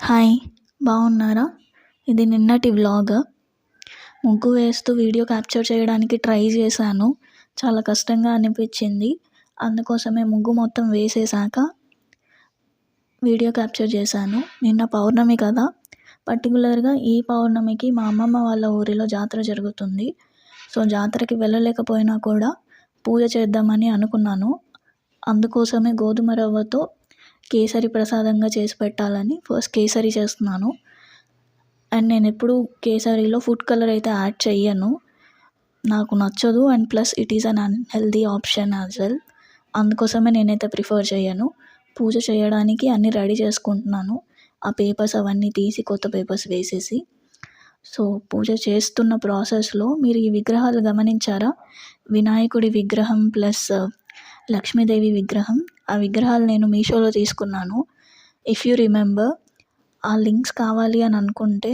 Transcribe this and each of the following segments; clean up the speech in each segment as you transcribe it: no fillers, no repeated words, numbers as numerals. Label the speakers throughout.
Speaker 1: Hi! బాగున్నారా? ఇది నిన్నటి వ్లాగ్. ముగ్గు వేస్తూ వీడియో క్యాప్చర్ చేయడానికి ట్రై చేశాను. చాలా కష్టంగా అనిపించింది. అందుకోసమే ముగ్గు మొత్తం వేసేసాక వీడియో క్యాప్చర్ చేశాను. నిన్న పౌర్ణమి కదా! పర్టికులర్‌గా ఈ పౌర్ణమికి మా అమ్మమ్మ వాళ్ళ ఊరిలో జాతర జరుగుతుంది. సో, జాతరకి వెళ్ళలేకపోయినా కూడా పూజ చేద్దామని అనుకున్నాను. అందుకోసమే గోధుమ రవ్వతో కేసరి ప్రసాదంగా చేసి పెట్టాలని ఫస్ట్ కేసరి చేస్తున్నాను. అండ్ నేను ఎప్పుడు కేసరిలో ఫుడ్ కలర్ అయితే యాడ్ చెయ్యను. నాకు నచ్చదు. And plus it is an unhealthy option as well. అందుకోసమే నేనైతే ప్రిఫర్ చేయను. పూజ చేయడానికి అన్నీ రెడీ చేసుకుంటున్నాను. ఆ పేపర్స్ అవన్నీ తీసి కొత్త పేపర్స్ వేసేసి. సో, పూజ చేస్తున్న ప్రాసెస్‌లో మీరు ఈ విగ్రహాలు గమనించారా? వినాయకుడి విగ్రహం ప్లస్ లక్ష్మీదేవి విగ్రహం. ఆ విగ్రహాలు నేను మీషోలో తీసుకున్నాను. ఇఫ్ యూ రిమెంబర్, ఆ లింక్స్ కావాలి అని అనుకుంటే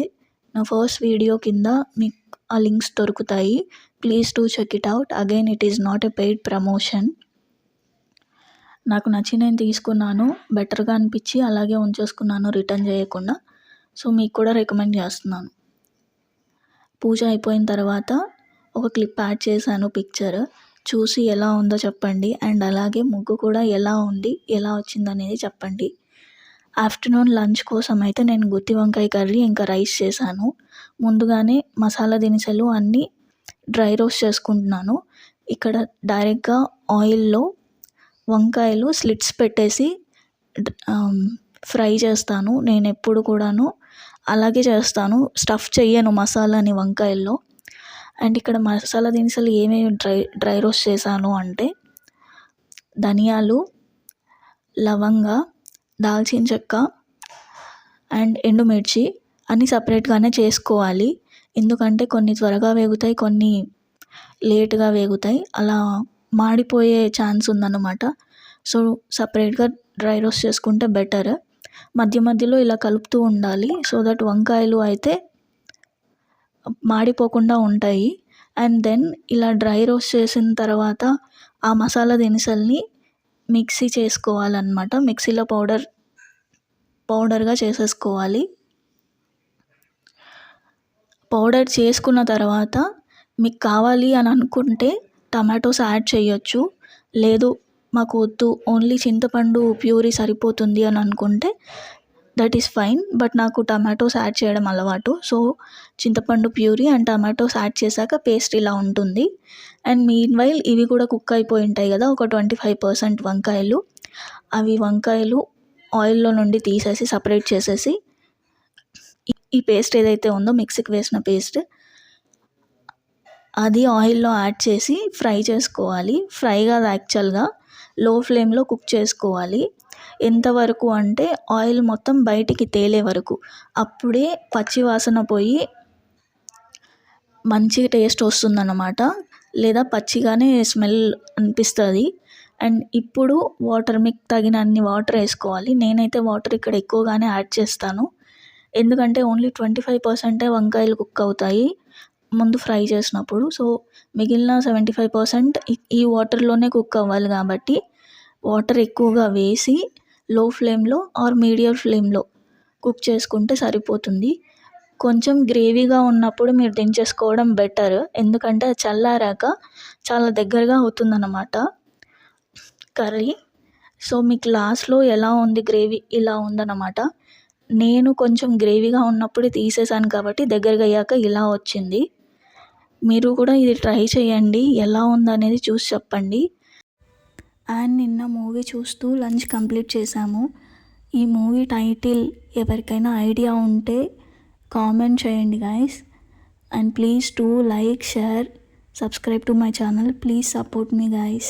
Speaker 1: నా ఫస్ట్ వీడియో కింద మీకు ఆ లింక్స్ దొరుకుతాయి. Please do check it out. Again it is not a paid promotion. నాకు నచ్చి నేను తీసుకున్నాను. బెటర్‌గా అనిపించి అలాగే ఉంచేసుకున్నాను రిటర్న్ చేయకుండా. సో, మీకు కూడా రికమెండ్ చేస్తున్నాను. పూజ అయిపోయిన తర్వాత ఒక క్లిప్ యాడ్ చేశాను పిక్చర్. చూసి ఎలా ఉందో చెప్పండి. అండ్ అలాగే ముగ్గు కూడా ఎలా ఉంది, ఎలా వచ్చిందనేది చెప్పండి. ఆఫ్టర్నూన్ లంచ్ కోసం అయితే నేను గుత్తి వంకాయ కర్రీ ఇంకా రైస్ చేశాను. ముందుగానే మసాలా దినుసులు అన్నీ డ్రై రోస్ట్ చేసుకుంటున్నాను. ఇక్కడ డైరెక్ట్‌గా ఆయిల్‌లో వంకాయలు స్లిట్స్ పెట్టేసి ఫ్రై చేస్తాను. నేను ఎప్పుడు కూడాను అలాగే చేస్తాను. స్టఫ్ చెయ్యను మసాలాని వంకాయల్లో. అండ్ ఇక్కడ మసాలా దినుసులు ఏమేమి డ్రై రోస్ట్ చేశాను అంటే ధనియాలు, లవంగ, దాల్చిన చెక్క అండ్ ఎండుమిర్చి అన్నీ సపరేట్‌గానే చేసుకోవాలి. ఎందుకంటే కొన్ని త్వరగా వేగుతాయి, కొన్ని లేట్‌గా వేగుతాయి. అలా మాడిపోయే ఛాన్స్ ఉందన్నమాట. సో, సపరేట్‌గా డ్రై రోస్ట్ చేసుకుంటే బెటర్. మధ్య మధ్యలో ఇలా కలుపుతూ ఉండాలి. సో దట్ వంకాయలు అయితే మాడిపోకుండా ఉంటాయి. అండ్ దెన్ ఇలా డ్రై రోస్ట్ చేసిన తర్వాత ఆ మసాలా దినుసుల్ని మిక్సీ చేసుకోవాలన్నమాట. మిక్సీలో పౌడర్‌గా చేసేసుకోవాలి. పౌడర్ చేసుకున్న తర్వాత మీకు కావాలి అని అనుకుంటే టమాటోస్ యాడ్ చేయొచ్చు. లేదు మాకు వద్దు, ఓన్లీ చింతపండు ప్యూరీ సరిపోతుంది అని అనుకుంటే దట్ ఈస్ ఫైన్. బట్ నాకు టమాటోస్ యాడ్ చేయడం అలవాటు. సో, చింతపండు ప్యూరీ అండ్ టమాటోస్ యాడ్ చేశాక పేస్ట్ ఇలా ఉంటుంది. అండ్ మీన్‌వైల్ ఇవి కూడా కుక్ అయిపోయి ఉంటాయి కదా! ఒక 25% వంకాయలు. అవి వంకాయలు ఆయిల్‌లో నుండి తీసేసి సపరేట్ చేసేసి ఈ పేస్ట్ ఏదైతే ఉందో మిక్సీకి వేసిన పేస్ట్ అది ఆయిల్‌లో యాడ్ చేసి ఫ్రై చేసుకోవాలి. ఫ్రై కాదు యాక్చువల్‌గా లో ఫ్లేమ్‌లో కుక్ చేసుకోవాలి. ఎంతవరకు అంటే ఆయిల్ మొత్తం బయటికి తేలే వరకు. అప్పుడే పచ్చి వాసన పోయి మంచి టేస్ట్ వస్తుందన్నమాట. లేదా పచ్చిగానే స్మెల్ అనిపిస్తుంది. అండ్ ఇప్పుడు మీకు తగినన్ని వాటర్ వేసుకోవాలి. నేనైతే వాటర్ ఇక్కడ ఎక్కువగానే యాడ్ చేస్తాను. ఎందుకంటే ఓన్లీ 25% వంకాయలు కుక్ అవుతాయి ముందు ఫ్రై చేసినప్పుడు. సో, మిగిలిన 75% ఈ వాటర్‌లోనే కుక్ అవ్వాలి కాబట్టి వాటర్ ఎక్కువగా వేసి లో ఫ్లేమ్‌లో ఆర్ మీడియం ఫ్లేమ్‌లో కుక్ చేసుకుంటే సరిపోతుంది. కొంచెం గ్రేవీగా ఉన్నప్పుడు మీరు దించేసుకోవడం బెటర్. ఎందుకంటే అది చల్లారాక చాలా దగ్గరగా అవుతుందన్నమాట కర్రీ. సో, మీకు లాస్ట్‌లో ఎలా ఉంది గ్రేవీ ఇలా ఉందన్నమాట. నేను కొంచెం గ్రేవీగా ఉన్నప్పుడే తీసేసాను కాబట్టి దగ్గరగా అయ్యాక ఇలా వచ్చింది. మీరు కూడా ఇది ట్రై చేయండి. ఎలా ఉందనేది చూసి చెప్పండి. అండ్ నిన్న మూవీ చూస్తూ లంచ్ కంప్లీట్ చేశాము. ఈ మూవీ టైటిల్ ఎవరికైనా ఐడియా ఉంటే కామెంట్ చేయండి guys. And please do like, share, subscribe to my channel. Please support me guys.